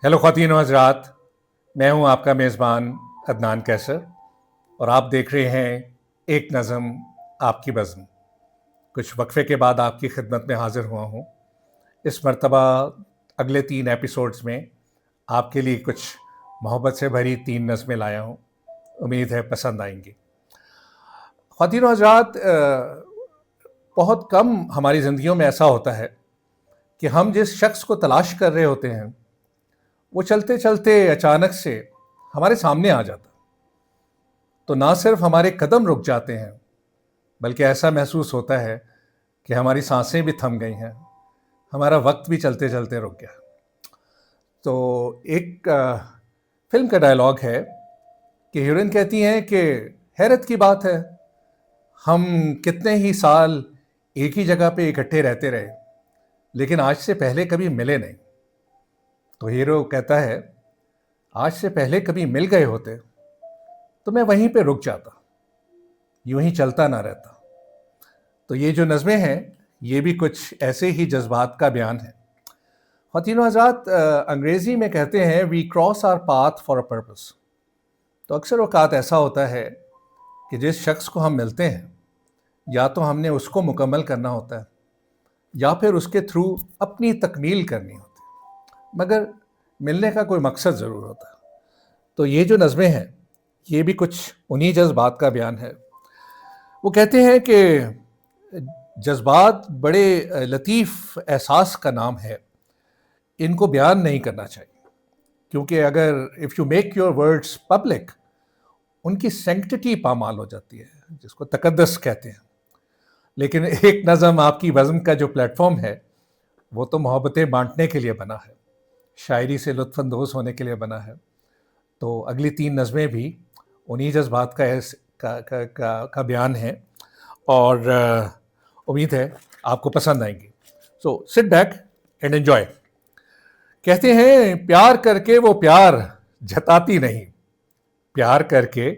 Hello ख़वातीन व हज़रात, मैं हूं आपका मेज़बान अदनान कैसर और आप देख रहे हैं एक नज़म आपकी बज़्म। कुछ वक्फ़े के बाद आपकी खिदमत में हाज़िर हुआ हूं। इस मर्तबा अगले 3 एपिसोड्स में आपके लिए कुछ मोहब्बत से भरी 3 नज़में लाया हूं। उम्मीद है पसंद आएंगी। ख़वातीन व हज़रात, बहुत कम हमारी ज़िंदगियों में ऐसा होता है कि हम जिस शख्स को तलाश कर रहे होते हैं वो चलते चलते अचानक से हमारे सामने आ जाता। तो ना सिर्फ हमारे कदम रुक जाते हैं, बल्कि ऐसा महसूस होता है कि हमारी सांसें भी थम गई हैं, हमारा वक्त भी चलते चलते रुक गया। तो एक फिल्म का डायलॉग है कि हीरोइन कहती हैं कि हैरत की बात है, हम कितने ही साल एक ही जगह पे इकट्ठे रहते रहे, लेकिन आज से पहले कभी मिले नहीं। तो हीरो कहता है, आज से पहले कभी मिल गए होते तो मैं वहीं पे रुक जाता, यूं ही चलता ना रहता। तो ये जो नज़में हैं ये भी कुछ ऐसे ही जज्बात का बयान है। ख़वातीन हज़रात, अंग्रेज़ी में कहते हैं we cross our path for a purpose. तो अक्सर औक़ात ऐसा होता है कि जिस शख्स को हम मिलते हैं या तो हमने उसको मुकम्मल करना होता है या फिर उसके थ्रू अपनी तकमील करनी होती है, मगर मिलने का कोई मकसद ज़रूर होता है। तो ये जो नज़में हैं ये भी कुछ उन्हीं जज्बात का बयान है। वो कहते हैं कि जज्बात बड़े लतीफ़ एहसास का नाम है, इनको बयान नहीं करना चाहिए, क्योंकि अगर if you make your words public, उनकी सेंक्टिटी पामाल हो जाती है, जिसको तकद्दस कहते हैं। लेकिन एक नज़म आपकी बज़्म का जो प्लेटफॉर्म है वो तो मोहब्बतें बांटने के लिए बना है, शायरी से लुत्फ़अंदोज़ होने के लिए बना है। तो अगली 3 नज़में भी उन्हीं जज्बात का बयान है और उम्मीद है आपको पसंद आएंगी। So sit back and enjoy. कहते हैं प्यार करके वो प्यार जताती नहीं, प्यार करके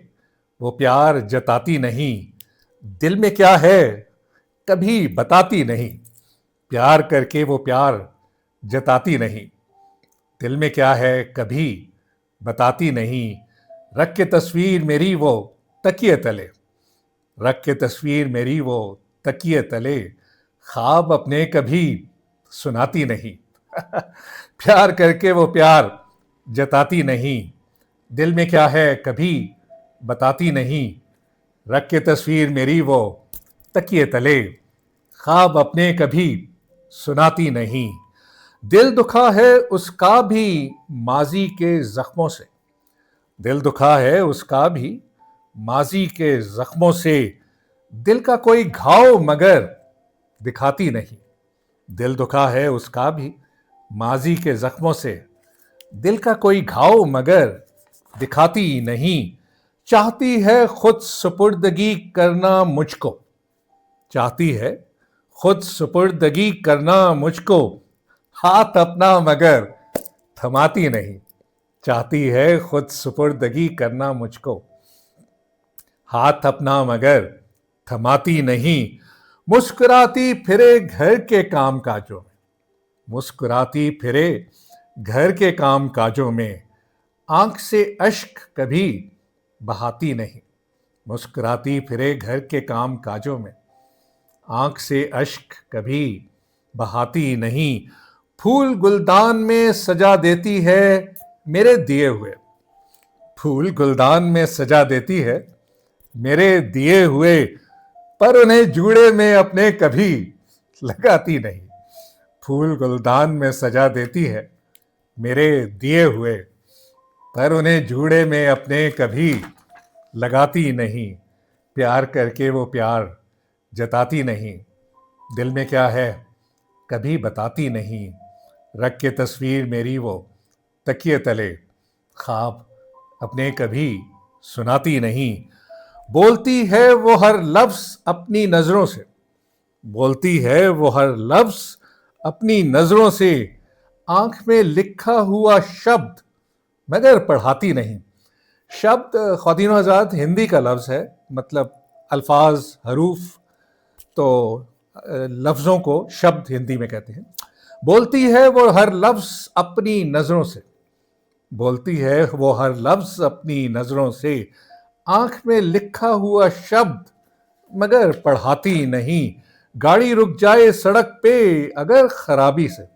वो प्यार जताती नहीं, दिल में क्या है कभी बताती नहीं। प्यार करके वो प्यार जताती नहीं, दिल में क्या है कभी बताती नहीं। रख के तस्वीर मेरी वो तकिए तले, रख के तस्वीर मेरी वो तकिए तले, ख्वाब अपने कभी सुनाती नहीं। प्यार करके वो प्यार जताती नहीं, दिल में क्या है कभी बताती नहीं। रख के तस्वीर मेरी वो तकिए तले, ख्वाब अपने कभी सुनाती नहीं। दिल दुखा है उसका भी माजी के जख्मों से, दिल दुखा है उसका भी माजी के जख्मों से, दिल का कोई घाव मगर दिखाती नहीं। दिल दुखा है उसका भी माजी के जख्मों से, दिल का कोई घाव मगर दिखाती नहीं। चाहती है खुद सुपुर्दगी करना मुझको, चाहती है खुद सुपुर्दगी करना मुझको, हाथ अपना मगर थमाती नहीं। चाहती है खुद सुपुर्दगी करना मुझको, हाथ अपना मगर थमाती नहीं। मुस्कुराती फिरे घर के काम काजों में, मुस्कुराती फिरे घर के काम काजों में, आंख से अश्क कभी बहाती नहीं। मुस्कुराती फिरे घर के काम काजों में, आंख से अश्क कभी बहाती नहीं। फूल गुलदान में सजा देती है मेरे दिए हुए, फूल गुलदान में सजा देती है मेरे दिए हुए, पर उन्हें जूड़े में अपने कभी लगाती नहीं। फूल गुलदान में सजा देती है मेरे दिए हुए, पर उन्हें जूड़े में अपने कभी लगाती नहीं। प्यार करके वो प्यार जताती नहीं, दिल में क्या है कभी बताती नहीं। रख के तस्वीर मेरी वो तकिए तले, ख्वाब अपने कभी सुनाती नहीं। बोलती है वो हर लफ्ज़ अपनी नज़रों से, बोलती है वो हर लफ्ज़ अपनी नज़रों से, आंख में लिखा हुआ शब्द मगर पढ़ाती नहीं। शब्द ख़वातीन हज़रात हिंदी का लफ्ज़ है, मतलब अल्फाज हरूफ, तो लफ्ज़ों को शब्द हिंदी में कहते हैं। बोलती है वो हर लफ्ज़ अपनी नज़रों से, बोलती है वो हर लफ्ज अपनी नजरों से, आंख में लिखा हुआ शब्द मगर पढ़ाती नहीं। गाड़ी रुक जाए सड़क पे अगर खराबी से,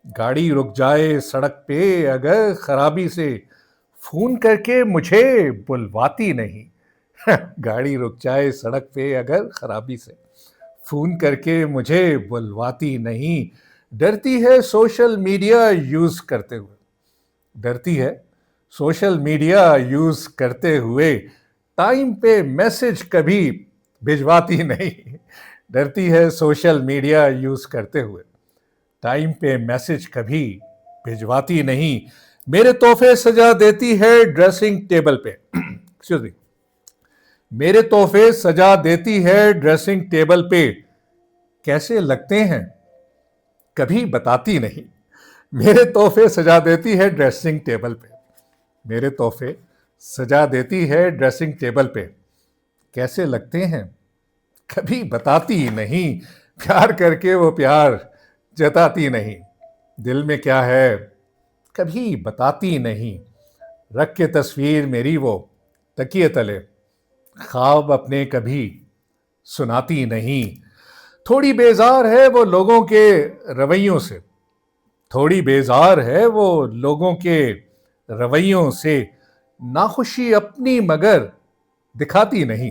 गाड़ी रुक जाए सड़क पे अगर खराबी से, फोन करके मुझे बुलवाती नहीं। गाड़ी रुक जाए सड़क पे अगर खराबी से, फोन करके मुझे बुलवाती नहीं। डरती है सोशल मीडिया यूज करते हुए, डरती है सोशल मीडिया यूज करते हुए, टाइम पे मैसेज कभी भिजवाती नहीं। डरती है सोशल मीडिया यूज करते हुए, टाइम पे मैसेज कभी भिजवाती नहीं। मेरे तोहफे सजा देती है ड्रेसिंग टेबल पे। Excuse me. मेरे तोहफे सजा देती है ड्रेसिंग टेबल पे, कैसे लगते हैं कभी बताती नहीं। मेरे तोहफे सजा देती है ड्रेसिंग टेबल पे, मेरे तोहफे सजा देती है ड्रेसिंग टेबल पे, कैसे लगते हैं कभी बताती नहीं। प्यार करके वो प्यार जताती नहीं, दिल में क्या है कभी बताती नहीं। रख के तस्वीर मेरी वो तकिए तले, ख्वाब अपने कभी सुनाती नहीं। थोड़ी बेजार है वो लोगों के रवैयों से, थोड़ी बेजार है वो लोगों के रवैयों से, नाखुशी अपनी मगर दिखाती नहीं।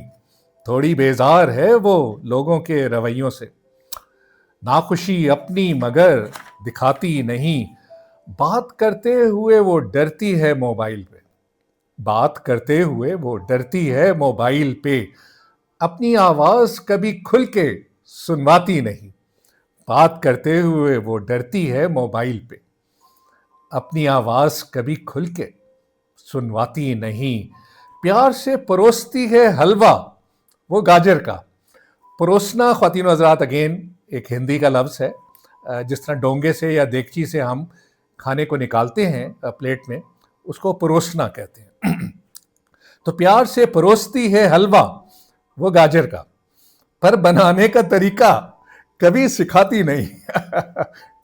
थोड़ी बेजार है वो लोगों के रवैयों से, नाखुशी अपनी मगर दिखाती नहीं। बात करते हुए वो डरती है मोबाइल पे, बात करते हुए वो डरती है मोबाइल पे, अपनी आवाज कभी खुल के सुनवाती नहीं। बात करते हुए वो डरती है मोबाइल पे, अपनी आवाज कभी खुल के सुनवाती नहीं। प्यार से परोसती है हलवा वो गाजर का। परोसना ख्वातीन हज़रात अगेन एक हिंदी का लफ्ज़ है। जिस तरह डोंगे से या देगची से हम खाने को निकालते हैं प्लेट में, उसको परोसना कहते हैं। तो प्यार से परोसती है हलवा वो गाजर का, पर बनाने का तरीका कभी सिखाती नहीं।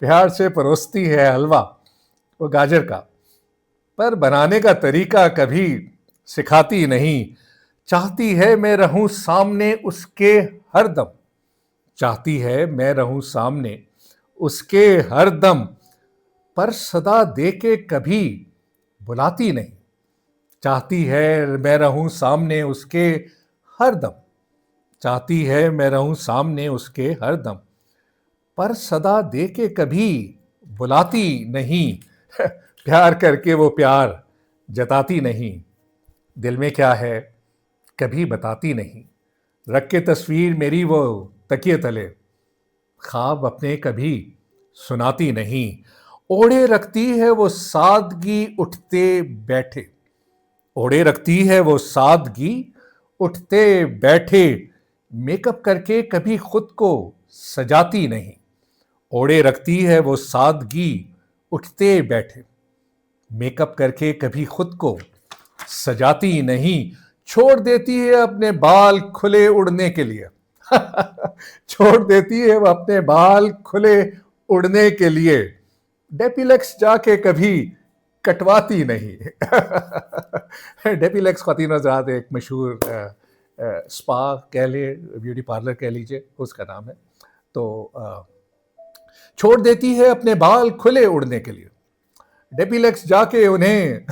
प्यार से परोसती है हलवा वो गाजर का, पर बनाने का तरीका कभी सिखाती नहीं। चाहती है मैं रहूं सामने उसके हरदम, चाहती है मैं रहूं सामने उसके हरदम, पर सदा दे के कभी बुलाती नहीं। चाहती है मैं रहूं सामने उसके हरदम, चाहती है मैं रहूं सामने उसके हरदम, पर सदा दे के कभी बुलाती नहीं। प्यार करके वो प्यार जताती नहीं, दिल में क्या है कभी बताती नहीं। रख के तस्वीर मेरी वो तकिए तले, ख्वाब अपने कभी सुनाती नहीं। ओढ़े रखती है वो सादगी उठते बैठे, ओढ़े रखती है वो सादगी उठते बैठे, मेकअप करके कभी खुद को सजाती नहीं। ओढ़े रखती है वो सादगी उठते बैठे, मेकअप करके कभी खुद को सजाती नहीं। छोड़ देती है अपने बाल खुले उड़ने के लिए। छोड़ देती है वो अपने बाल खुले उड़ने के लिए, डेपिलेक्स जाके कभी कटवाती नहीं। डेपिलेक्स ख्वातीन हज़रात एक मशहूर स्पा कह ले, ब्यूटी पार्लर कह लीजिए, उसका नाम है। तो छोड़ देती है अपने बाल खुले उड़ने के लिए, डेपिलेक्स जाके उन्हें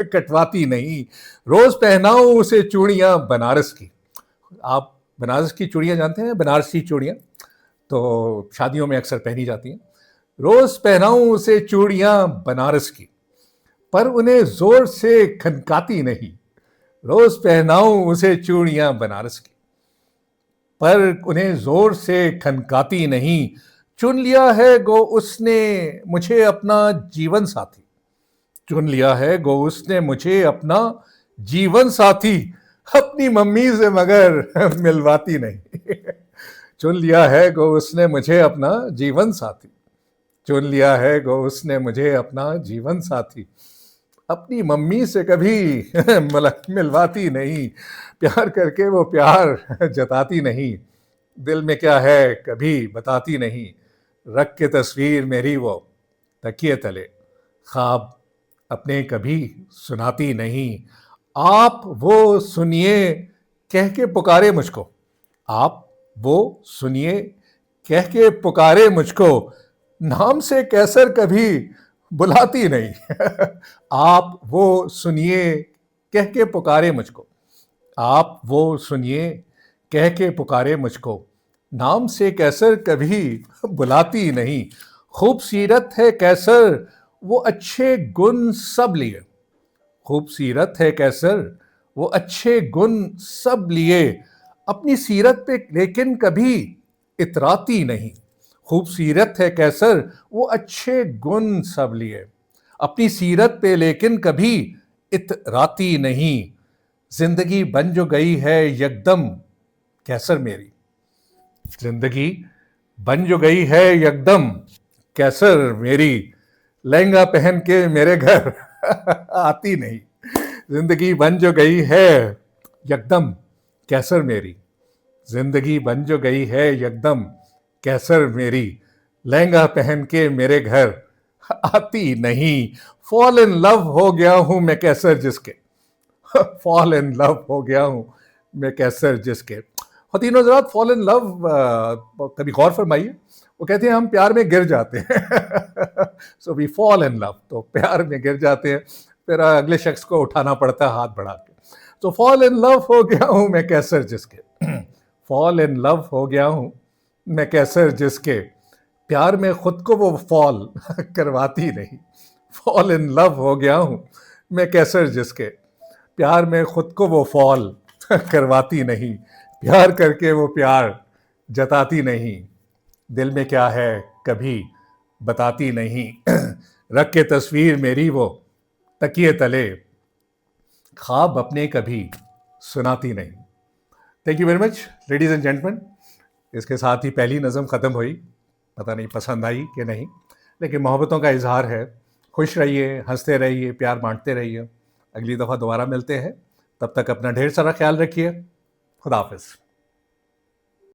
कटवाती नहीं। रोज पहनाऊं उसे चूड़ियां बनारस की। आप बनारस की चूड़ियां जानते हैं, बनारसी चूड़ियां तो शादियों में अक्सर पहनी जाती हैं। रोज पहनाऊं उसे चूड़ियां बनारस की, पर उन्हें जोर से खनकाती नहीं। रोज पहनाऊं उसे चूड़ियां बनारस की, पर उन्हें जोर से खनकाती नहीं। चुन लिया है गो उसने मुझे अपना जीवन साथी, चुन लिया है गो उसने मुझे अपना जीवन साथी, अपनी मम्मी से मगर मिलवाती नहीं। चुन लिया है गो उसने मुझे अपना जीवन साथी, चुन लिया है गो उसने मुझे अपना जीवन साथी, अपनी मम्मी से कभी मिलवाती नहीं। प्यार करके वो प्यार जताती नहीं, दिल में क्या है कभी बताती नहीं। रख के तस्वीर मेरी वो तकिए तले, ख्वाब अपने कभी सुनाती नहीं। आप वो सुनिए कह के पुकारे मुझको, आप वो सुनिए कह के पुकारे मुझको, नाम से कैसर कभी बुलाती नहीं। आप वो सुनिए कह के पुकारे मुझको, आप वो सुनिए कह के पुकारे मुझको, नाम से कैसर कभी बुलाती नहीं। खूबसीरत है कैसर वो अच्छे गुण सब लिए, खूबसीरत है कैसर वो अच्छे गुण सब लिए, अपनी सीरत पे लेकिन कभी इतराती नहीं। खूबसीरत है कैसर वो अच्छे गुण सब लिए, अपनी सीरत पे लेकिन कभी इतराती नहीं। जिंदगी बन जो गई है यकदम कैसर मेरी, जिंदगी बन जो गई है यकदम कैसर मेरी, लहंगा पहन के मेरे घर आती नहीं। जिंदगी बन जो गई है यकदम कैसर मेरी, जिंदगी बन जो गई है यकदम कैसर मेरी, लहंगा पहन के मेरे घर आती नहीं। फॉल इन लव हो गया हूं मैं कैसर जिसके, फॉल इन लव हो गया हूं मैं कैसर जिसके। खवातीन हज़रात, फॉल इन लव कभी गौर फरमाइए, वो कहते हैं हम प्यार में गिर जाते हैं। So we fall in love, तो प्यार में गिर जाते हैं, फिर अगले शख्स को उठाना पड़ता है हाथ बढ़ा के। तो फॉल इन लव हो गया हूं मैं कैसर जिसके, फॉल इन लव हो गया हूं मैं कैसर जिसके, प्यार में खुद को वो फॉल करवाती नहीं। फॉल इन लव हो गया हूं मैं कैसर जिसके, प्यार में खुद को वो फॉल करवाती नहीं। प्यार करके वो प्यार जताती नहीं, दिल में क्या है कभी बताती नहीं। रख के तस्वीर मेरी वो तकिए तले, ख्वाब अपने कभी सुनाती नहीं। Thank you very much ladies and gentleman. इसके साथ ही पहली नज़म ख़त्म हुई, पता नहीं पसंद आई कि नहीं, लेकिन मोहब्बतों का इजहार है। खुश रहिए, हंसते रहिए, प्यार बांटते रहिए। अगली दफ़ा दोबारा मिलते हैं, तब तक अपना ढेर सारा ख्याल रखिए। खुदा हाफिज़।